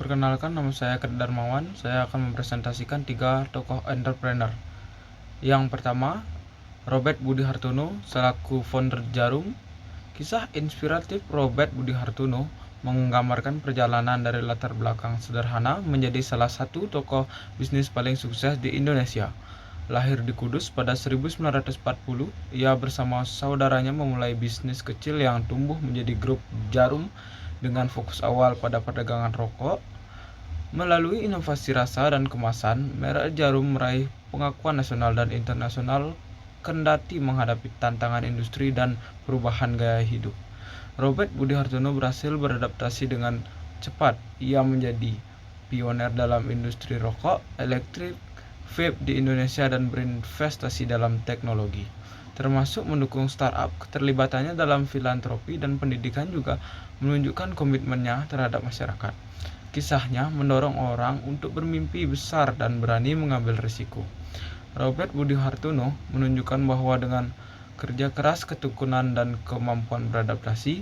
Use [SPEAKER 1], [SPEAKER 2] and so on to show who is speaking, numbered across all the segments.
[SPEAKER 1] Perkenalkan, nama saya Kret Darmawan. Saya akan mempresentasikan 3 tokoh entrepreneur. Yang pertama, Robert Budi Hartono selaku founder Jarum. Kisah inspiratif Robert Budi Hartono menggambarkan perjalanan dari latar belakang sederhana menjadi salah satu tokoh bisnis paling sukses di Indonesia. Lahir di Kudus pada 1940, ia bersama saudaranya memulai bisnis kecil yang tumbuh menjadi grup Jarum dengan fokus awal pada perdagangan rokok. Melalui inovasi rasa dan kemasan, merek Jarum meraih pengakuan nasional dan internasional kendati menghadapi tantangan industri dan perubahan gaya hidup. Robert Budi Hartono berhasil beradaptasi dengan cepat. Ia menjadi pionir dalam industri rokok elektrik, vape di Indonesia dan berinvestasi dalam teknologi, termasuk mendukung startup. Keterlibatannya dalam filantropi dan pendidikan juga menunjukkan komitmennya terhadap masyarakat. Kisahnya mendorong orang untuk bermimpi besar dan berani mengambil risiko. Robert Budi Hartono menunjukkan bahwa dengan kerja keras, ketekunan, dan kemampuan beradaptasi,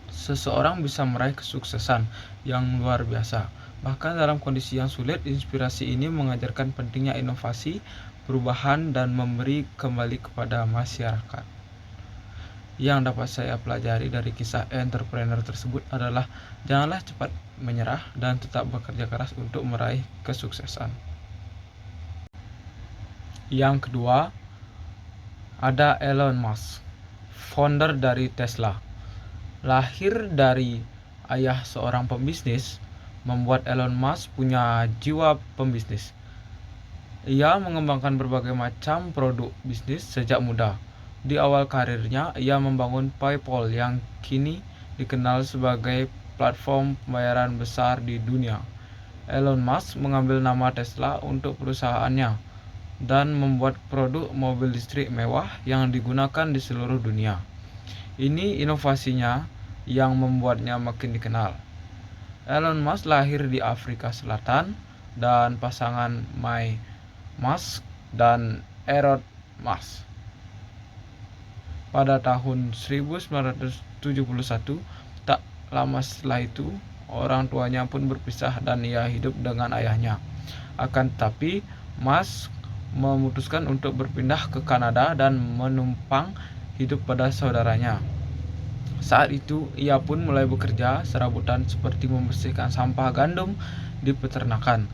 [SPEAKER 1] seseorang bisa meraih kesuksesan yang luar biasa. Bahkan dalam kondisi yang sulit, inspirasi ini mengajarkan pentingnya inovasi, perubahan, dan memberi kembali kepada masyarakat. Yang dapat saya pelajari dari kisah entrepreneur tersebut adalah janganlah cepat menyerah dan tetap bekerja keras untuk meraih kesuksesan. Yang kedua, ada Elon Musk, founder dari Tesla. Lahir dari ayah seorang pembisnis, membuat Elon Musk punya jiwa pembisnis. Ia mengembangkan berbagai macam produk bisnis sejak muda. Di awal karirnya, ia membangun PayPal yang kini dikenal sebagai platform pembayaran besar di dunia. Elon Musk mengambil nama Tesla untuk perusahaannya dan membuat produk mobil listrik mewah yang digunakan di seluruh dunia. Ini inovasinya yang membuatnya makin dikenal. Elon Musk lahir di Afrika Selatan dan pasangan May Musk dan Elon Musk pada tahun 1971. Tak lama setelah itu, orang tuanya pun berpisah dan ia hidup dengan ayahnya. Akan tetapi, Musk memutuskan untuk berpindah ke Kanada dan menumpang hidup pada saudaranya. Saat itu, ia pun mulai bekerja serabutan seperti membersihkan sampah gandum di peternakan,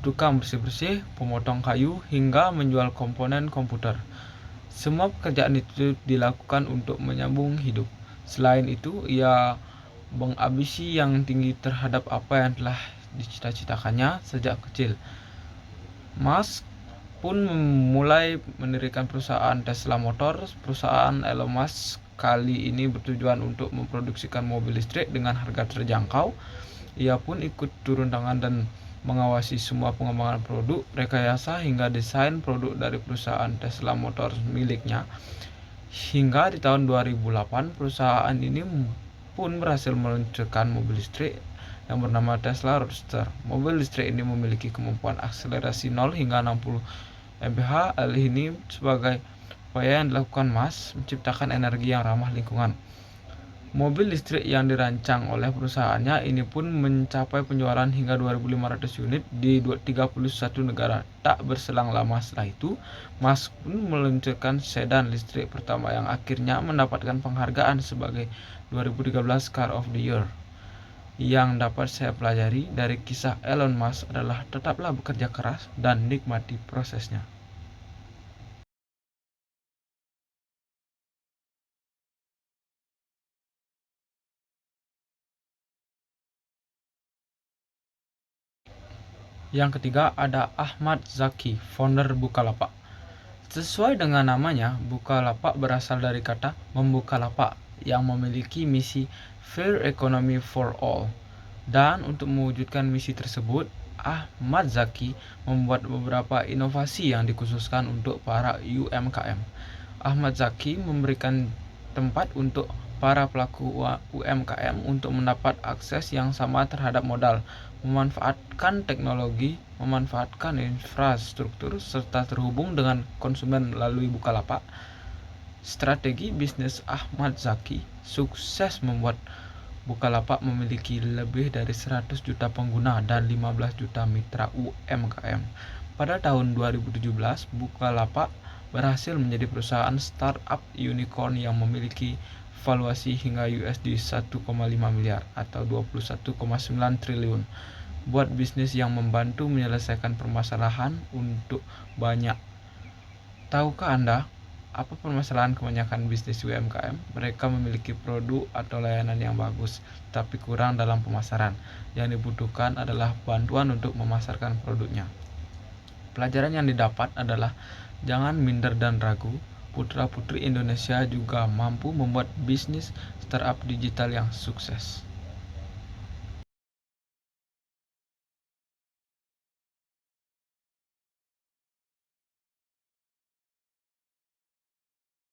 [SPEAKER 1] tukang bersih-bersih, pemotong kayu, hingga menjual komponen komputer. Semua pekerjaan itu dilakukan untuk menyambung hidup. Selain itu, ia mengambisi yang tinggi terhadap apa yang telah dicita-citakannya sejak kecil. Musk pun mulai mendirikan perusahaan Tesla Motors. Perusahaan Elon Musk kali ini bertujuan untuk memproduksikan mobil listrik dengan harga terjangkau. Ia pun ikut turun tangan dan mengawasi semua pengembangan produk, rekayasa hingga desain produk dari perusahaan Tesla Motors miliknya. Hingga di tahun 2008, perusahaan ini pun berhasil meluncurkan mobil listrik yang bernama Tesla Roadster. Mobil listrik ini memiliki kemampuan akselerasi 0 hingga 60 mph. Hal ini sebagai upaya yang dilakukan Musk menciptakan energi yang ramah lingkungan. Mobil listrik yang dirancang oleh perusahaannya ini pun mencapai penjualan hingga 2.500 unit di 31 negara. Tak berselang lama setelah itu, Musk pun meluncurkan sedan listrik pertama yang akhirnya mendapatkan penghargaan sebagai 2013 Car of the Year. Yang dapat saya pelajari dari kisah Elon Musk adalah tetaplah bekerja keras dan nikmati prosesnya. Yang ketiga ada Ahmad Zaki, founder Bukalapak. Sesuai dengan namanya, Bukalapak berasal dari kata membuka lapak yang memiliki misi Fair Economy for All. Dan untuk mewujudkan misi tersebut, Ahmad Zaki membuat beberapa inovasi yang dikhususkan untuk para UMKM. Ahmad Zaki memberikan tempat untuk para pelaku UMKM untuk mendapat akses yang sama terhadap modal, memanfaatkan teknologi, memanfaatkan infrastruktur, serta terhubung dengan konsumen melalui Bukalapak. Strategi bisnis Ahmad Zaki sukses membuat Bukalapak memiliki lebih dari 100 juta pengguna dan 15 juta mitra UMKM. Pada tahun 2017, Bukalapak berhasil menjadi perusahaan startup unicorn yang memiliki valuasi hingga USD 1,5 miliar atau 21,9 triliun. Buat bisnis yang membantu menyelesaikan permasalahan untuk banyak. Tahukah Anda apa permasalahan kebanyakan bisnis UMKM? Mereka memiliki produk atau layanan yang bagus, tapi kurang dalam pemasaran. Yang dibutuhkan adalah bantuan untuk memasarkan produknya. Pelajaran yang didapat adalah jangan minder dan ragu. Putra-putri Indonesia juga mampu membuat bisnis startup digital yang sukses.